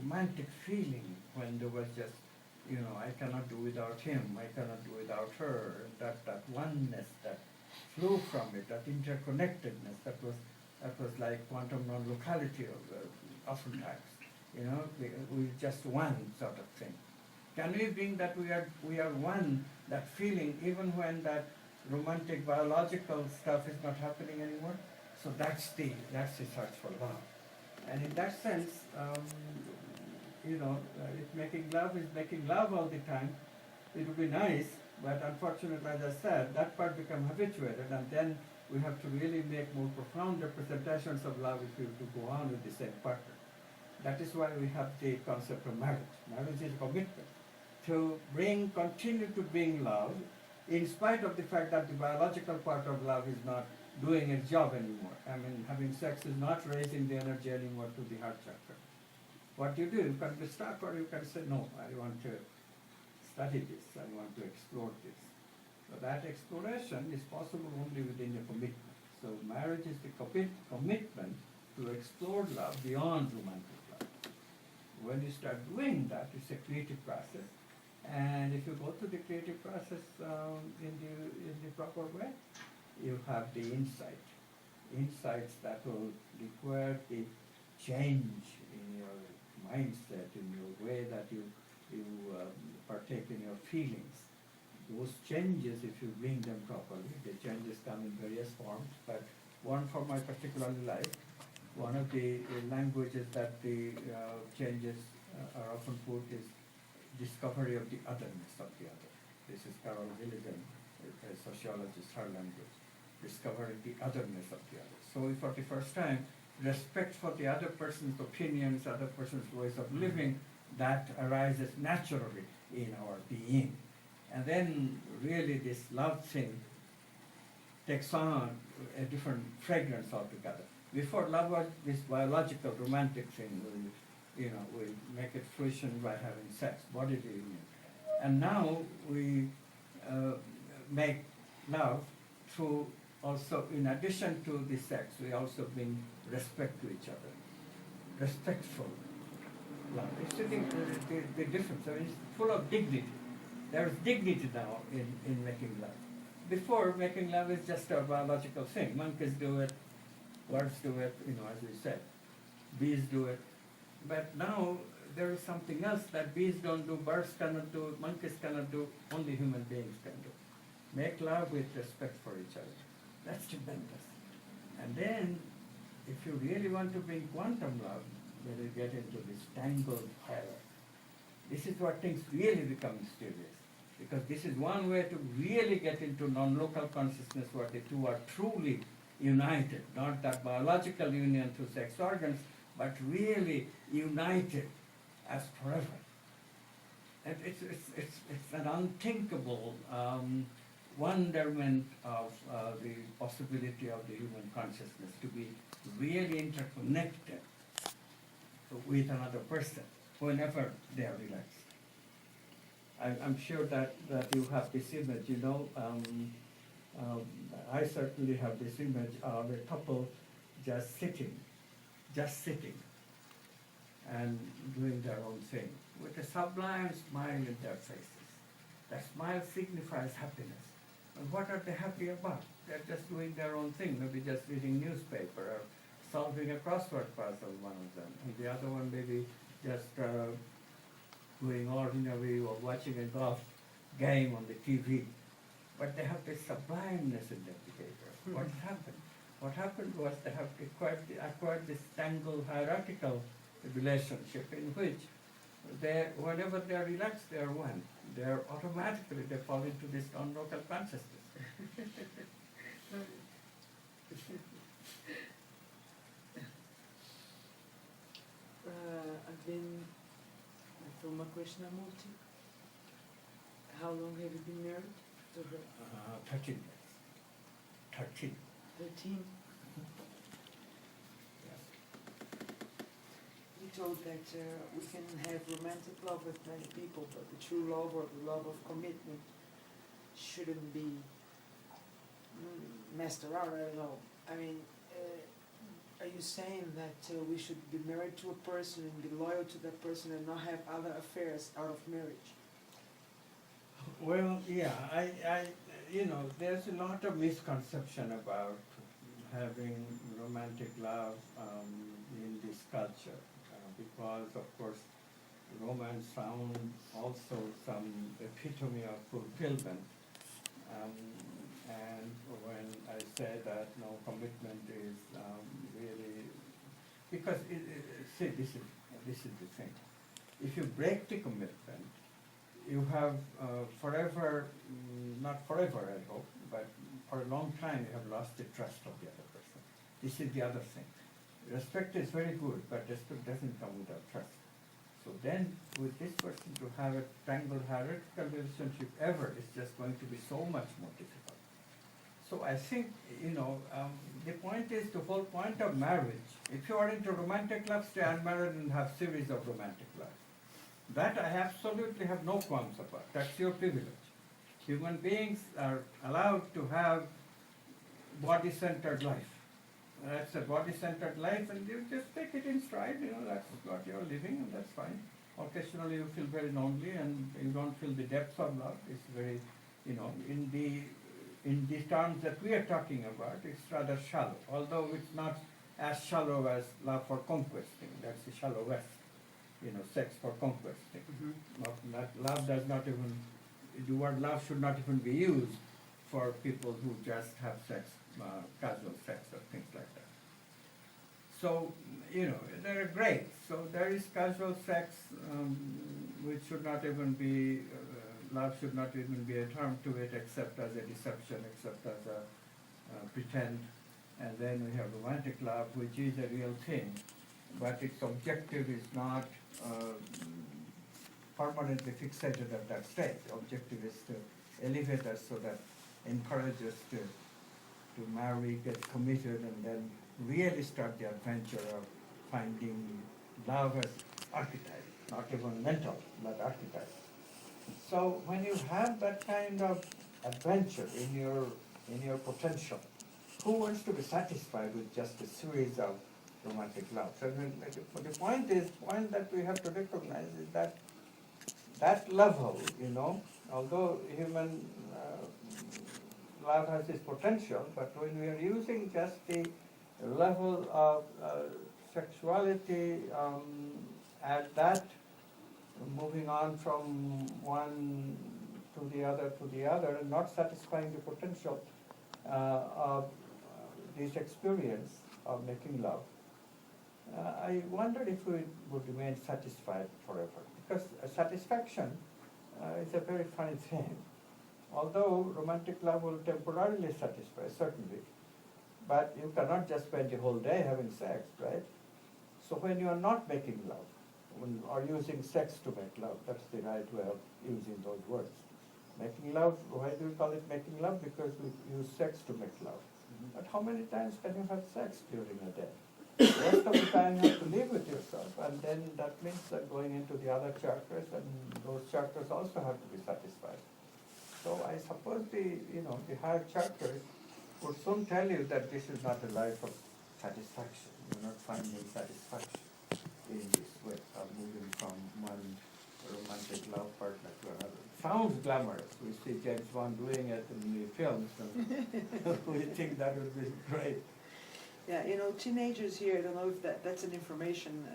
romantic feeling when there was just, I cannot do without him, I cannot do without her, and that oneness that flew from it, that interconnectedness, that was like quantum non-locality oftentimes, we just one sort of thing. Can we bring that we are one, that feeling, even when that romantic biological stuff is not happening anymore? So that's the search for love. And in that sense, if making love is making love all the time, it would be nice, but unfortunately, as I said, that part becomes habituated, and then we have to really make more profound representations of love if we were to go on with the same partner. That is why we have the concept of marriage. Marriage is commitment to continue to bring love, in spite of the fact that the biological part of love is not doing its job anymore. I mean, having sex is not raising the energy anymore to the heart chakra. What you do, you can be stuck, or you can say, no, I want to study this, I want to explore this. So that exploration is possible only within a commitment. So marriage is the commitment to explore love beyond romantic love. When you start doing that, it's a creative process. And if you go through the creative process in the proper way, you have the insights that will require the change in your mindset, in your way that you partake in your feelings. Those changes, if you bring them properly, the changes come in various forms, but one form I particularly like, one of the languages that the changes are often put is discovery of the otherness of the other. This is Carol Gilligan, a sociologist, her language. Discovering the otherness of the other. So we, for the first time, respect for the other person's opinions, other person's ways of living, that arises naturally in our being. And then really this love thing takes on a different fragrance altogether. Before, love was this biological, romantic thing. We make it fruition by having sex, body union. And now we make love through also, in addition to the sex, we also bring respect to each other. Respectful love. It's the difference. So it's full of dignity. There is dignity now in making love. Before, making love is just a biological thing. Monkeys do it, birds do it, as we said. Bees do it. But now there is something else that bees don't do, birds cannot do, monkeys cannot do, only human beings can do. Make love with respect for each other. That's tremendous. And then, if you really want to bring quantum love, then you get into this tangled hierarchy. This is what things really become mysterious. Because this is one way to really get into non-local consciousness where the two are truly united. Not that biological union through sex organs, but really united as forever. And it's an unthinkable wonderment of the possibility of the human consciousness to be really interconnected with another person whenever they are relaxed. I'm sure that you have this image, I certainly have this image of a couple just sitting and doing their own thing with a sublime smile in their faces. That smile signifies happiness. And what are they happy about? They're just doing their own thing, maybe just reading newspaper or solving a crossword puzzle, one of them. And the other one maybe just doing ordinary or watching a golf game on the TV. But they have this sublimeness in their behavior. What happened? What happened was they have acquired this tangled hierarchical relationship in which whenever they are relaxed, they are one. They fall into this non-local consciousness. Again, from Krishnamurti, how long have you been married to her? 13 years. 13. 13? He told that we can have romantic love with many people, but the true love or the love of commitment shouldn't be messed around. I don't know. I mean, Are you saying that we should be married to a person and be loyal to that person and not have other affairs out of marriage? Well, yeah, there's a lot of misconception about having romantic love in this culture, because of course romance found also some epitome of fulfillment. Um, and when I say that no commitment is really, because see, this is the thing. If you break the commitment, you have forever, not forever I hope, but for a long time you have lost the trust of the other person. This is the other thing. Respect is very good, but respect doesn't come without trust. So then with this person to have a tangled hierarchical relationship ever is just going to be so much more difficult. So I think, the point is, the whole point of marriage, if you are into romantic love, stay unmarried and have series of romantic love. That I absolutely have no qualms about. That's your privilege. Human beings are allowed to have body-centered life. That's a body-centered life, and you just take it in stride, that's what you're living, and that's fine. Occasionally you feel very lonely and you don't feel the depths of love. It's very, in the terms that we are talking about, it's rather shallow, although it's not as shallow as love for conquesting. That's the shallow west, sex for conquesting. Mm-hmm. Love does not even, the word love should not even be used for people who just have sex, casual sex or things like that. So, they're great. So there is casual sex, which should not even be, love should not even be a term to it, except as a deception, except as a pretend. And then we have romantic love, which is a real thing, but its objective is not permanently fixated at that state. The objective is to elevate us so that encourage us to marry, get committed, and then really start the adventure of finding love as archetype, not even mental, but archetype. So when you have that kind of adventure in your potential, who wants to be satisfied with just a series of romantic love? So the point that we have to recognize is that level, although human love has its potential, but when we are using just the level of sexuality at that, moving on from one to the other, and not satisfying the potential of this experience of making love, I wondered if we would remain satisfied forever. Because satisfaction is a very funny thing. Although romantic love will temporarily satisfy, certainly, but you cannot just spend the whole day having sex, right? So when you are not making love, or using sex to make love, that's the right way of using those words. Making love, why do we call it making love? Because we use sex to make love. Mm-hmm. But how many times can you have sex during a day? The rest of the time you have to live with yourself, and then that means that going into the other chakras, and those chakras also have to be satisfied. So I suppose the higher chakras would soon tell you that this is not a life of satisfaction. You're not finding satisfaction in this way of moving from one romantic love partner to another. Sounds glamorous. We see James Bond doing it in the films, and we think that would be great. Yeah, teenagers here, I don't know if that's an information,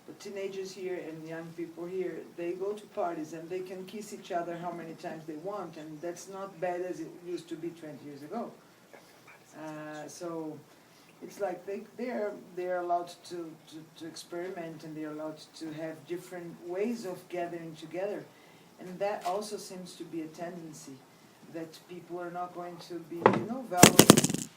but teenagers here and young people here, they go to parties and they can kiss each other how many times they want, and that's not bad as it used to be 20 years ago. So it's like they're allowed to experiment, and they're allowed to have different ways of gathering together. And that also seems to be a tendency, that people are not going to be, valuing